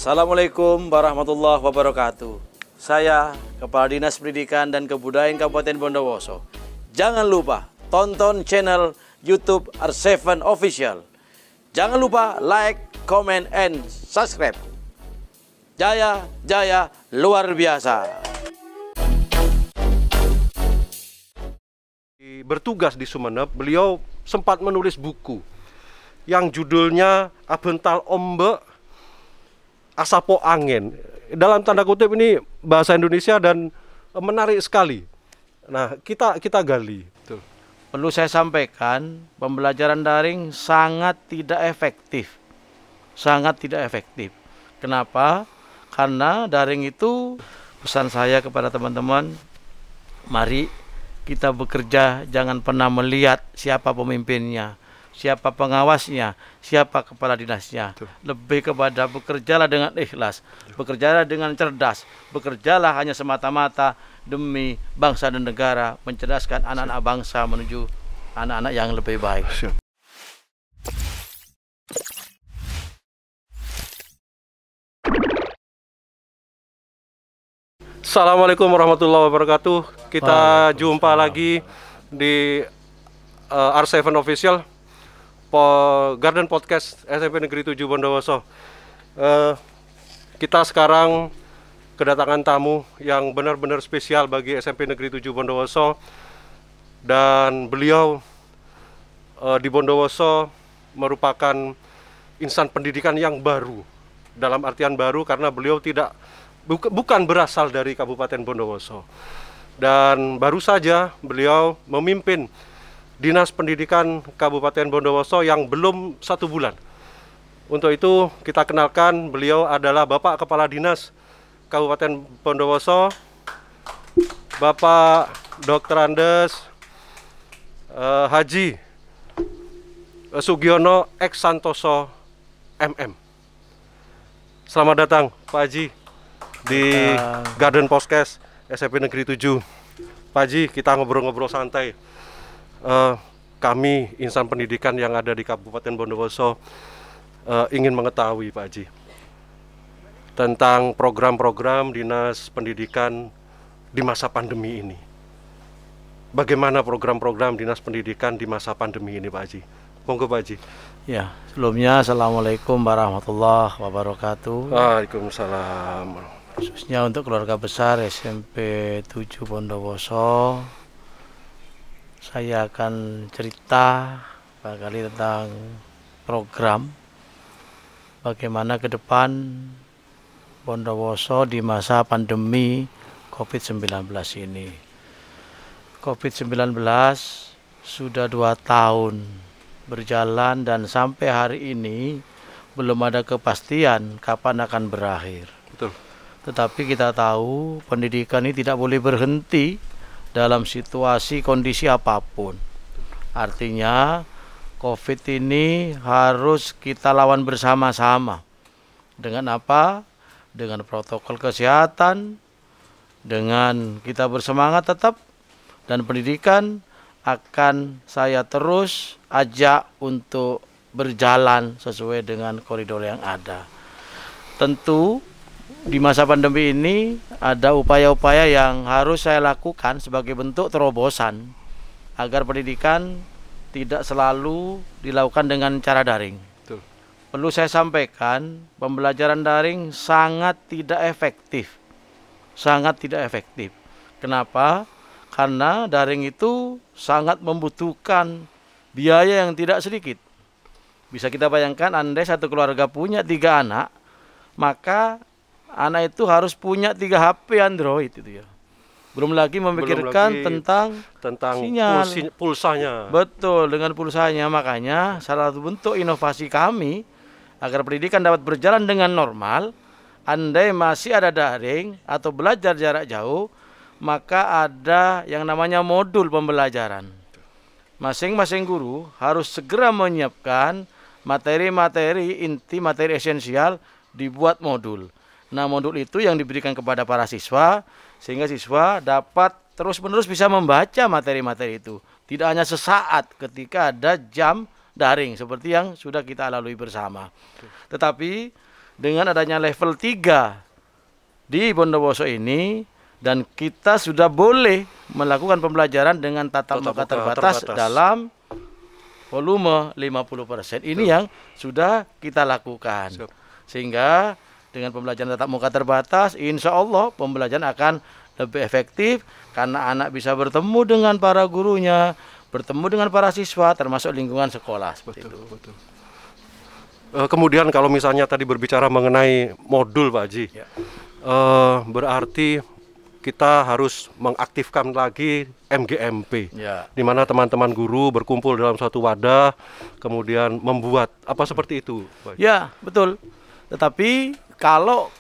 Assalamualaikum warahmatullahi wabarakatuh. Saya Kepala Dinas Pendidikan dan Kebudayaan Kabupaten Bondowoso. Jangan lupa tonton channel YouTube R7 Official. Jangan lupa like, comment, and subscribe. Jaya, jaya, luar biasa. Bertugas di Sumeneb, beliau sempat menulis buku yang judulnya Abental Ombek Asapo Angin. Dalam tanda kutip ini bahasa Indonesia dan menarik sekali. Nah, kita gali. Betul. Perlu saya sampaikan, pembelajaran daring sangat tidak efektif. Sangat tidak efektif. Kenapa? Karena daring itu, pesan saya kepada teman-teman, mari kita bekerja, jangan pernah melihat siapa pemimpinnya, siapa pengawasnya, siapa kepala dinasnya. Betul. Lebih kepada bekerjalah dengan ikhlas, bekerjalah dengan cerdas, bekerjalah hanya semata-mata demi bangsa dan negara, mencerdaskan anak-anak bangsa menuju anak-anak yang lebih baik. Assalamualaikum warahmatullahi wabarakatuh. Kita jumpa lagi di R7 Official Garden Podcast SMP Negeri 7 Bondowoso. Kita sekarang kedatangan tamu yang benar-benar spesial bagi SMP Negeri 7 Bondowoso. Dan beliau di Bondowoso merupakan insan pendidikan yang baru. Dalam artian baru karena beliau bukan berasal dari Kabupaten Bondowoso. Dan baru saja beliau memimpin Dinas Pendidikan Kabupaten Bondowoso yang belum 1 bulan. Untuk itu kita kenalkan, beliau adalah Bapak Kepala Dinas Kabupaten Bondowoso, Bapak Dr. Andes Haji Sugiono X Santoso MM. Selamat datang Pak Haji di Garden Podcast SMP Negeri 7. Pak Haji, kita ngobrol-ngobrol santai. Kami insan pendidikan yang ada di Kabupaten Bondowoso ingin mengetahui Pak Haji tentang program-program Dinas Pendidikan di masa pandemi ini. Bagaimana program-program Dinas Pendidikan di masa pandemi ini Pak Haji? Monggo Pak Haji. Ya, sebelumnya Assalamualaikum warahmatullahi wabarakatuh. Waalaikumsalam. Khususnya untuk keluarga besar SMP 7 Bondowoso, saya akan cerita barangkali tentang program bagaimana ke depan Bondowoso di masa pandemi COVID-19 ini. COVID-19 sudah 2 tahun berjalan dan sampai hari ini belum ada kepastian kapan akan berakhir. Betul. Tetapi kita tahu pendidikan ini tidak boleh berhenti dalam situasi kondisi apapun. Artinya COVID ini harus kita lawan bersama-sama. Dengan apa? Dengan protokol kesehatan, dengan kita bersemangat tetap, dan pendidikan akan saya terus ajak untuk berjalan sesuai dengan koridor yang ada. Tentu di masa pandemi ini ada upaya-upaya yang harus saya lakukan sebagai bentuk terobosan agar pendidikan tidak selalu dilakukan dengan cara daring. Betul. Perlu saya sampaikan, pembelajaran daring sangat tidak efektif. Sangat tidak efektif. Kenapa? Karena daring itu sangat membutuhkan biaya yang tidak sedikit. Bisa kita bayangkan, andai satu keluarga punya 3 anak, maka anak itu harus punya 3 HP Android itu ya. Belum lagi memikirkan tentang sinyal, pulsanya. Betul, dengan pulsanya. Makanya salah satu bentuk inovasi kami agar pendidikan dapat berjalan dengan normal, andai masih ada daring atau belajar jarak jauh, maka ada yang namanya modul pembelajaran. Masing-masing guru harus segera menyiapkan materi-materi inti, materi esensial, dibuat modul. Nah, modul itu yang diberikan kepada para siswa, sehingga siswa dapat terus-menerus bisa membaca materi-materi itu. Tidak hanya sesaat ketika ada jam daring, seperti yang sudah kita lalui bersama. Tetapi dengan adanya level 3 di Bondowoso ini, dan kita sudah boleh melakukan pembelajaran dengan tatap muka terbatas dalam volume 50%. Ini yang sudah kita lakukan. Sehingga dengan pembelajaran tatap muka terbatas, insya Allah pembelajaran akan lebih efektif karena anak bisa bertemu dengan para gurunya, bertemu dengan para siswa, termasuk lingkungan sekolah. Seperti itu. Betul. Kemudian kalau misalnya tadi berbicara mengenai modul Pak Haji, ya. Berarti kita harus mengaktifkan lagi MGMP, ya. Di mana teman-teman guru berkumpul dalam suatu wadah, kemudian membuat apa seperti itu, Pak Haji? Ya, betul. Tetapi kalau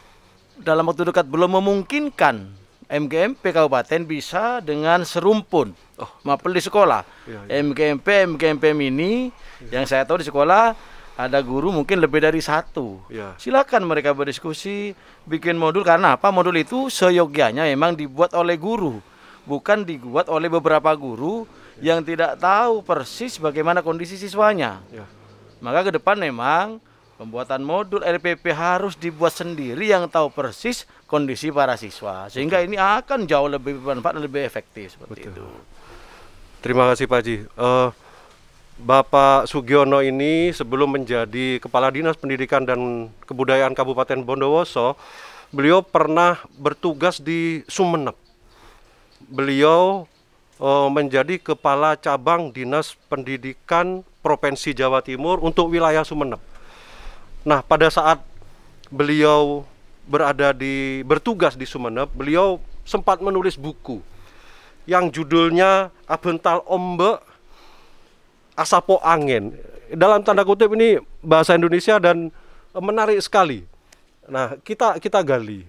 dalam waktu dekat belum memungkinkan, MGMP kabupaten bisa dengan serumpun, mapel di sekolah. Ya. MGMP mini, yang saya tahu di sekolah ada guru mungkin lebih dari 1. Ya. Silakan mereka berdiskusi, bikin modul, karena apa? Modul itu seyogyanya memang dibuat oleh guru, bukan dibuat oleh beberapa guru yang tidak tahu persis bagaimana kondisi siswanya. Ya. Maka ke depan memang pembuatan modul RPP harus dibuat sendiri yang tahu persis kondisi para siswa, sehingga ini akan jauh lebih bermanfaat dan lebih efektif seperti itu. Terima kasih Pak Haji. Bapak Sugiono ini sebelum menjadi Kepala Dinas Pendidikan dan Kebudayaan Kabupaten Bondowoso, beliau pernah bertugas di Sumeneb. Beliau menjadi Kepala Cabang Dinas Pendidikan Provinsi Jawa Timur untuk wilayah Sumeneb. Nah, pada saat beliau bertugas di Sumeneb, beliau sempat menulis buku yang judulnya Abental Ombe Asapo Angin. Dalam tanda kutip ini bahasa Indonesia dan menarik sekali. Nah, kita gali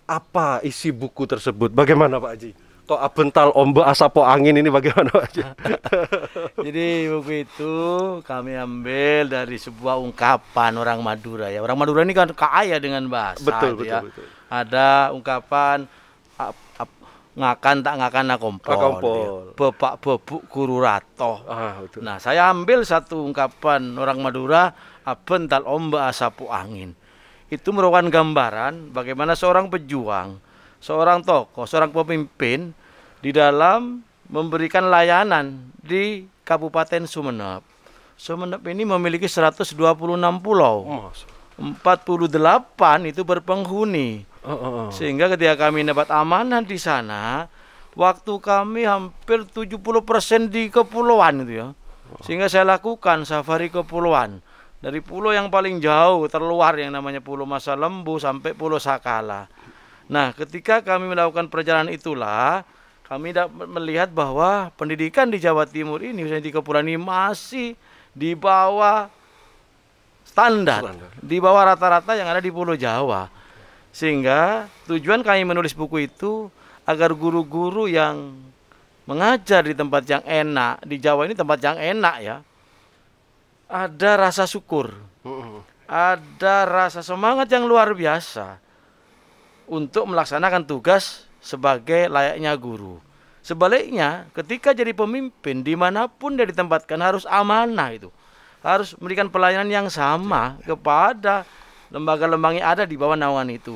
apa isi buku tersebut. Bagaimana Pak Haji? Kok Abental Ombe Asapo Angin ini bagaimana Pak Haji? Jadi buku itu kami ambil dari sebuah ungkapan orang Madura ya. Orang Madura ini kan kaya dengan bahasa. Betul. Ada ungkapan ngakan tak ngakan kompol. Bapak bebuk guru rato. Nah, saya ambil satu ungkapan orang Madura, Abental Ombe Asapo Angin. Itu merupakan gambaran bagaimana seorang pejuang, seorang tokoh, seorang pemimpin di dalam memberikan layanan di Kabupaten Sumeneb. Sumeneb ini memiliki 126 pulau. 48 itu berpenghuni. Sehingga ketika kami dapat amanah di sana, waktu kami hampir 70% di kepulauan itu ya. Sehingga saya lakukan safari kepulauan. Dari pulau yang paling jauh terluar yang namanya Pulau Masa Lembu sampai Pulau Sakala. Nah, ketika kami melakukan perjalanan itulah kami dapat melihat bahwa pendidikan di Jawa Timur ini, misalnya di kepulauan ini, masih di bawah standar, di bawah rata-rata yang ada di Pulau Jawa. Sehingga tujuan kami menulis buku itu agar guru-guru yang mengajar di tempat yang enak, di Jawa ini tempat yang enak ya, ada rasa syukur, ada rasa semangat yang luar biasa untuk melaksanakan tugas sebagai layaknya guru. Sebaliknya, ketika jadi pemimpin dimanapun dia ditempatkan harus amanah itu, harus memberikan pelayanan yang sama kepada lembaga-lembaga yang ada di bawah naungan itu.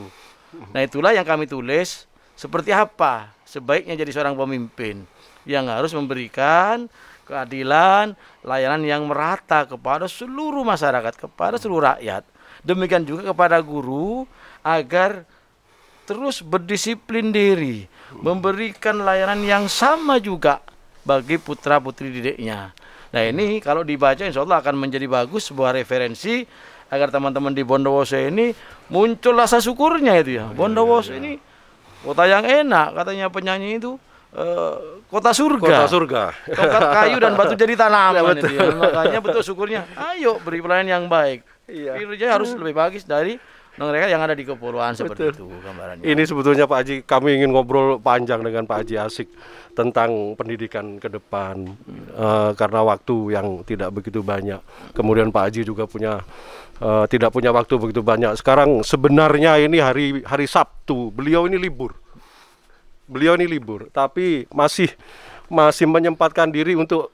Nah, itulah yang kami tulis, seperti apa sebaiknya jadi seorang pemimpin yang harus memberikan keadilan, layanan yang merata kepada seluruh masyarakat, kepada seluruh rakyat. Demikian juga kepada guru agar terus berdisiplin diri, memberikan layanan yang sama juga bagi putra-putri didiknya. Nah, ini kalau dibaca insya Allah akan menjadi bagus, sebuah referensi agar teman-teman di Bondowoso ini muncul rasa syukurnya itu ya. Bondowoso ini kota yang enak, katanya penyanyi itu kota surga. Tongkat kayu dan batu jadi tanaman itu ya. Makanya betul syukurnya. Ayo beri pelayanan yang baik. Kinerja harus lebih bagus dari mereka yang ada di kepulauan. Seperti itu gambarannya. Ini sebetulnya Pak Haji, kami ingin ngobrol panjang dengan Pak Haji Asik tentang pendidikan ke depan, karena waktu yang tidak begitu banyak. Kemudian Pak Haji juga tidak punya waktu begitu banyak. Sekarang sebenarnya ini hari Sabtu, beliau ini libur, tapi masih menyempatkan diri untuk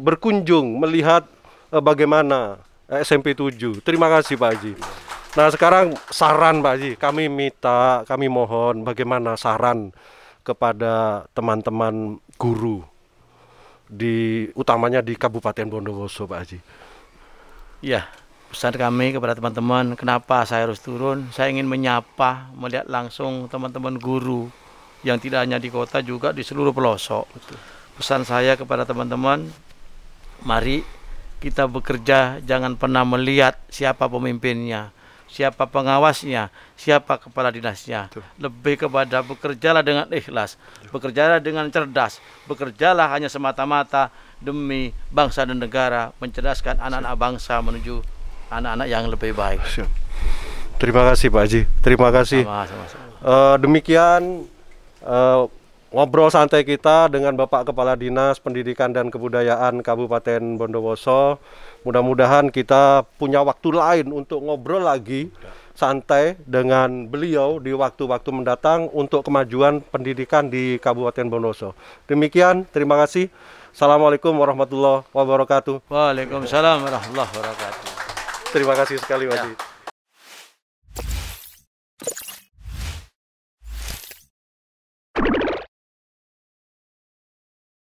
berkunjung, melihat bagaimana SMP 7. Terima kasih Pak Haji. Nah sekarang saran Pak Haji, kami mohon bagaimana saran kepada teman-teman guru utamanya di Kabupaten Bondowoso Pak Haji. Ya, pesan kami kepada teman-teman, kenapa saya harus turun? Saya ingin menyapa, melihat langsung teman-teman guru yang tidak hanya di kota, juga di seluruh pelosok. Pesan saya kepada teman-teman, mari kita bekerja, jangan pernah melihat siapa pemimpinnya, siapa pengawasnya, siapa kepala dinasnya. Lebih kepada bekerjalah dengan ikhlas, bekerjalah dengan cerdas, bekerjalah hanya semata-mata demi bangsa dan negara, mencerdaskan anak-anak bangsa menuju anak-anak yang lebih baik. Terima kasih Pak Haji, terima kasih. Demikian ngobrol santai kita dengan Bapak Kepala Dinas Pendidikan dan Kebudayaan Kabupaten Bondowoso. Mudah-mudahan kita punya waktu lain untuk ngobrol lagi santai dengan beliau di waktu-waktu mendatang untuk kemajuan pendidikan di Kabupaten Bondowoso. Demikian, terima kasih. Assalamualaikum warahmatullahi wabarakatuh. Waalaikumsalam warahmatullahi wabarakatuh. Terima kasih sekali Pak Haji.